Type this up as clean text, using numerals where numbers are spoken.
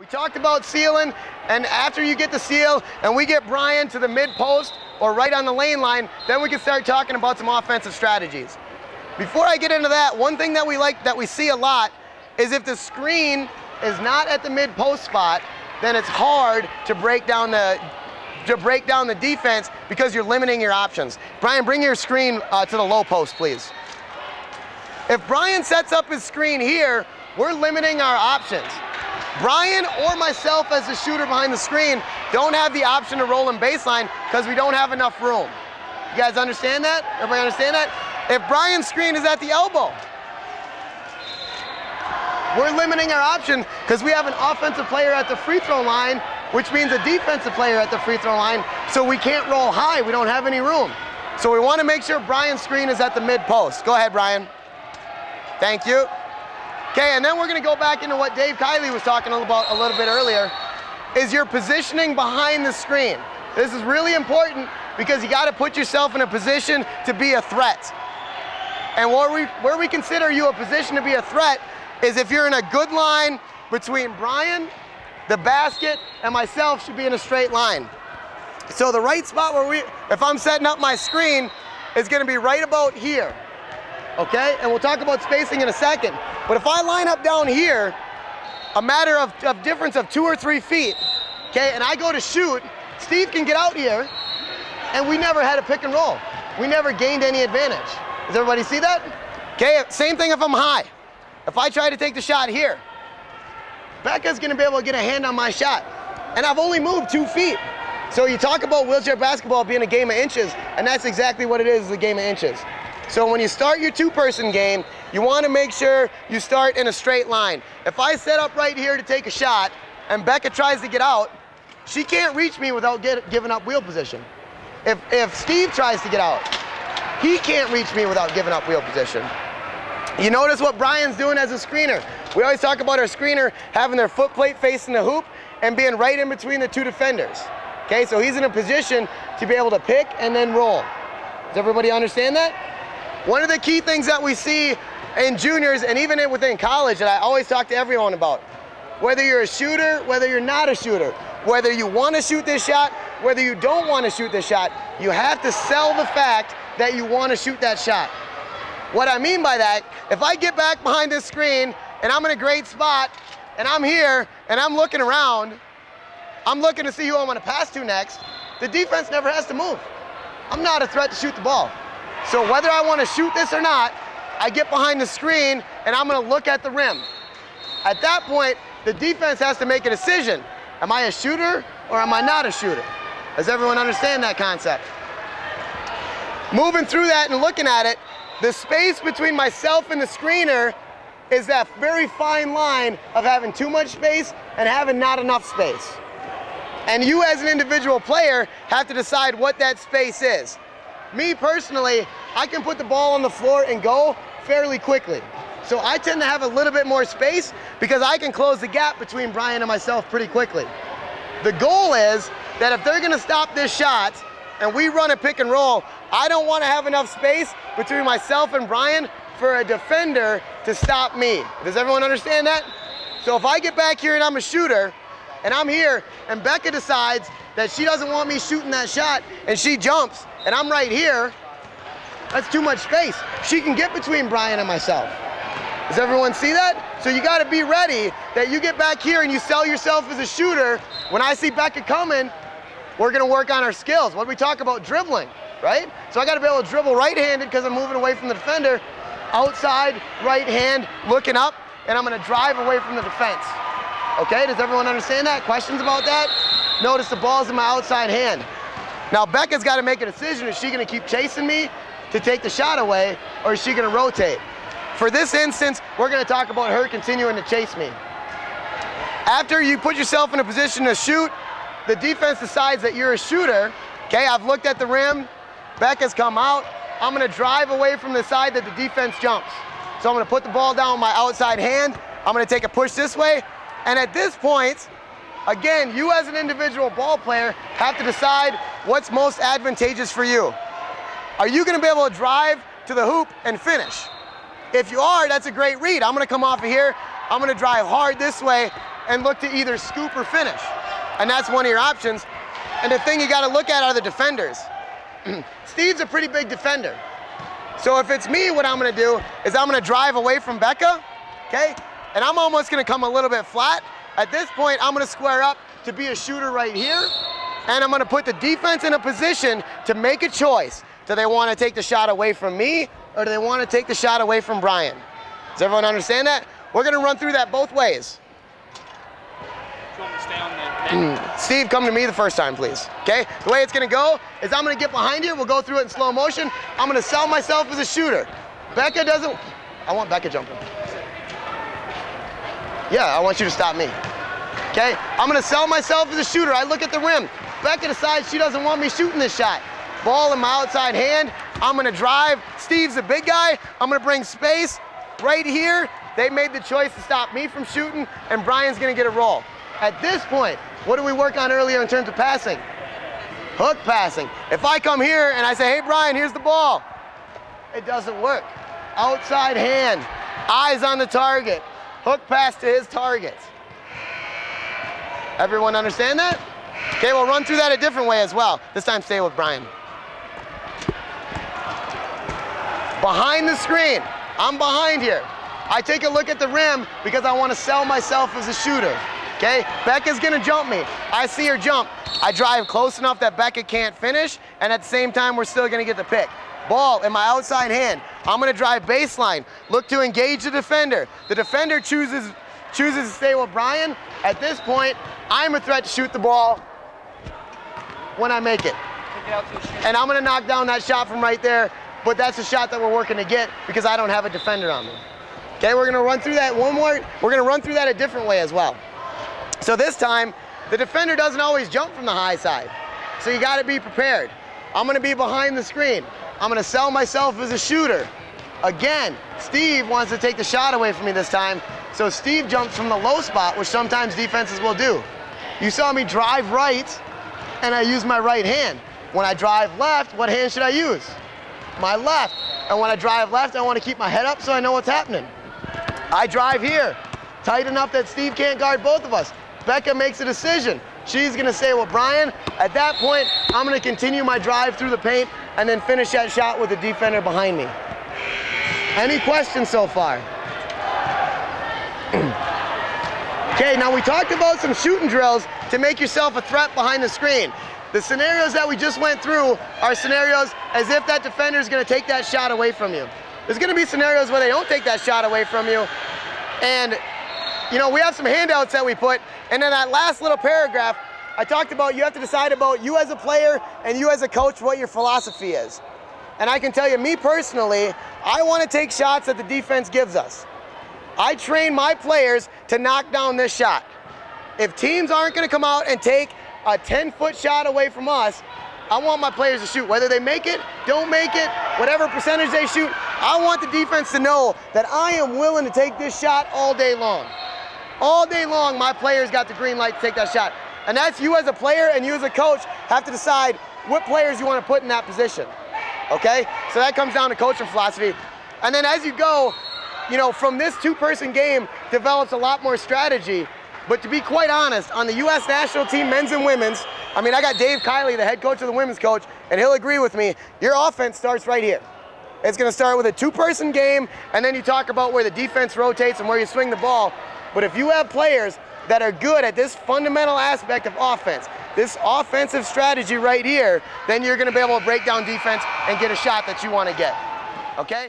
We talked about sealing, and after you get the seal and we get Brian to the mid post or right on the lane line, then we can start talking about some offensive strategies. Before I get into that, one thing that we see a lot is if the screen is not at the mid post spot, then it's hard to break down the defense because you're limiting your options. Brian, bring your screen to the low post, please. If Brian sets up his screen here, we're limiting our options. Brian or myself as the shooter behind the screen don't have the option to roll in baseline because we don't have enough room. You guys understand that? Everybody understand that? If Brian's screen is at the elbow, we're limiting our option because we have an offensive player at the free throw line, which means a defensive player at the free throw line, so we can't roll high. We don't have any room. So we want to make sure Brian's screen is at the mid post. Go ahead, Brian. Thank you. Okay, and then we're going to go back into what Dave Kiley was talking about a little bit earlier, is your positioning behind the screen. This is really important because you got to put yourself in a position to be a threat. And where we consider you a position to be a threat is if you're in a good line between Brian, the basket, and myself should be in a straight line. So the right spot if I'm setting up my screen, is going to be right about here. Okay, and we'll talk about spacing in a second. But if I line up down here, a matter of difference of 2 or 3 feet, okay, and I go to shoot, Steve can get out here, and we never had a pick and roll. We never gained any advantage. Does everybody see that? Okay, same thing if I'm high. If I try to take the shot here, Becca's gonna be able to get a hand on my shot. And I've only moved 2 feet. So you talk about wheelchair basketball being a game of inches, and that's exactly what it is a game of inches. So when you start your 2-person game, you want to make sure you start in a straight line. If I set up right here to take a shot and Becca tries to get out, she can't reach me without giving up wheel position. If Steve tries to get out, he can't reach me without giving up wheel position. You notice what Brian's doing as a screener. We always talk about our screener having their foot plate facing the hoop and being right in between the 2 defenders. Okay, so he's in a position to be able to pick and then roll. Does everybody understand that? One of the key things that we see in juniors and even within college that I always talk to everyone about, whether you're a shooter, whether you're not a shooter, whether you want to shoot this shot, whether you don't want to shoot this shot, you have to sell the fact that you want to shoot that shot. What I mean by that, if I get back behind this screen and I'm in a great spot and I'm here and I'm looking around, I'm looking to see who I'm going to pass to next, the defense never has to move. I'm not a threat to shoot the ball. So whether I want to shoot this or not, I get behind the screen and I'm going to look at the rim. At that point, the defense has to make a decision. Am I a shooter or am I not a shooter? Does everyone understand that concept? Moving through that and looking at it, the space between myself and the screener is that very fine line of having too much space and having not enough space. And you as an individual player have to decide what that space is. Me personally, I can put the ball on the floor and go fairly quickly. So I tend to have a little bit more space because I can close the gap between Brian and myself pretty quickly. The goal is that if they're gonna stop this shot and we run a pick and roll, I don't wanna have enough space between myself and Brian for a defender to stop me. Does everyone understand that? So if I get back here and I'm a shooter, and I'm here, and Becca decides that she doesn't want me shooting that shot, and she jumps, and I'm right here, that's too much space. She can get between Brian and myself. Does everyone see that? So you gotta be ready that you get back here and you sell yourself as a shooter. When I see Becca coming, we're gonna work on our skills. What do we talk about? Dribbling, right? So I gotta be able to dribble right-handed because I'm moving away from the defender, outside, right hand, looking up, and I'm gonna drive away from the defense. Okay, does everyone understand that? Questions about that? Notice the ball's in my outside hand. Now Becca's got to make a decision. Is she going to keep chasing me to take the shot away, or is she going to rotate? For this instance, we're going to talk about her continuing to chase me. After you put yourself in a position to shoot, the defense decides that you're a shooter. Okay, I've looked at the rim. Becca's come out. I'm going to drive away from the side that the defense jumps. So I'm going to put the ball down with my outside hand. I'm going to take a push this way. And at this point, again, you as an individual ball player have to decide what's most advantageous for you. Are you going to be able to drive to the hoop and finish? If you are, that's a great read. I'm going to come off of here. I'm going to drive hard this way, and look to either scoop or finish. And that's one of your options. And the thing you gotta look at are the defenders. Steve's a pretty big defender. So if it's me, what I'm gonna do is I'm gonna drive away from Becca, okay? And I'm almost gonna come a little bit flat. At this point, I'm gonna square up to be a shooter right here, and I'm gonna put the defense in a position to make a choice. Do they wanna take the shot away from me, or do they wanna take the shot away from Brian? Does everyone understand that? We're gonna run through that both ways. Do you want me to stay on the net? Steve, come to me the first time, please, okay? The way it's gonna go is I'm gonna get behind you, we'll go through it in slow motion. I'm gonna sell myself as a shooter. Becca doesn't, I want Becca jumping. Yeah, I want you to stop me. Okay, I'm gonna sell myself as a shooter. I look at the rim. Becca decides she doesn't want me shooting this shot. Ball in my outside hand, I'm gonna drive. Steve's a big guy, I'm gonna bring space right here. They made the choice to stop me from shooting, and Brian's gonna get a roll. At this point, what did we work on earlier in terms of passing? Hook passing. If I come here and I say, hey Brian, here's the ball, it doesn't work. Outside hand, eyes on the target. Hook pass to his target. Everyone understand that? Okay, we'll run through that a different way as well. This time stay with Brian. Behind the screen, I'm behind here. I take a look at the rim because I want to sell myself as a shooter. Okay, Becca's gonna jump me. I see her jump. I drive close enough that Becca can't finish, and at the same time, we're still gonna get the pick. Ball in my outside hand. I'm gonna drive baseline. Look to engage the defender. The defender chooses to stay with Brian. At this point, I'm a threat to shoot the ball when I make it. And I'm gonna knock down that shot from right there, but that's a shot that we're working to get because I don't have a defender on me. Okay, we're gonna run through that one more. We're gonna run through that a different way as well. So this time, the defender doesn't always jump from the high side. So you gotta be prepared. I'm gonna be behind the screen. I'm gonna sell myself as a shooter. Again, Steve wants to take the shot away from me this time, so Steve jumps from the low spot, which sometimes defenses will do. You saw me drive right, and I use my right hand. When I drive left, what hand should I use? My left. And when I drive left, I wanna keep my head up so I know what's happening. I drive here, tight enough that Steve can't guard both of us. Becca makes a decision. She's gonna stay with Brian. At that point, I'm gonna continue my drive through the paint and then finish that shot with the defender behind me. Any questions so far? Okay, now we talked about some shooting drills to make yourself a threat behind the screen. The scenarios that we just went through are scenarios as if that defender is gonna take that shot away from you. There's gonna be scenarios where they don't take that shot away from you, and you know, we have some handouts that we put, and in that last little paragraph, I talked about you have to decide about you as a player and you as a coach what your philosophy is. And I can tell you, me personally, I want to take shots that the defense gives us. I train my players to knock down this shot. If teams aren't going to come out and take a 10-foot shot away from us, I want my players to shoot. Whether they make it, don't make it, whatever percentage they shoot, I want the defense to know that I am willing to take this shot all day long. All day long, my players got the green light to take that shot. And that's you as a player and you as a coach have to decide what players you want to put in that position. Okay? So that comes down to coaching philosophy. And then as you go, you know, from this two-person game develops a lot more strategy. But to be quite honest, on the U.S. national team, men's and women's, I mean, I got Dave Kiley, the head coach of the women's coach, and he'll agree with me, your offense starts right here. It's going to start with a two-person game, and then you talk about where the defense rotates and where you swing the ball. But if you have players that are good at this fundamental aspect of offense, this offensive strategy right here, then you're going to be able to break down defense and get a shot that you want to get. Okay?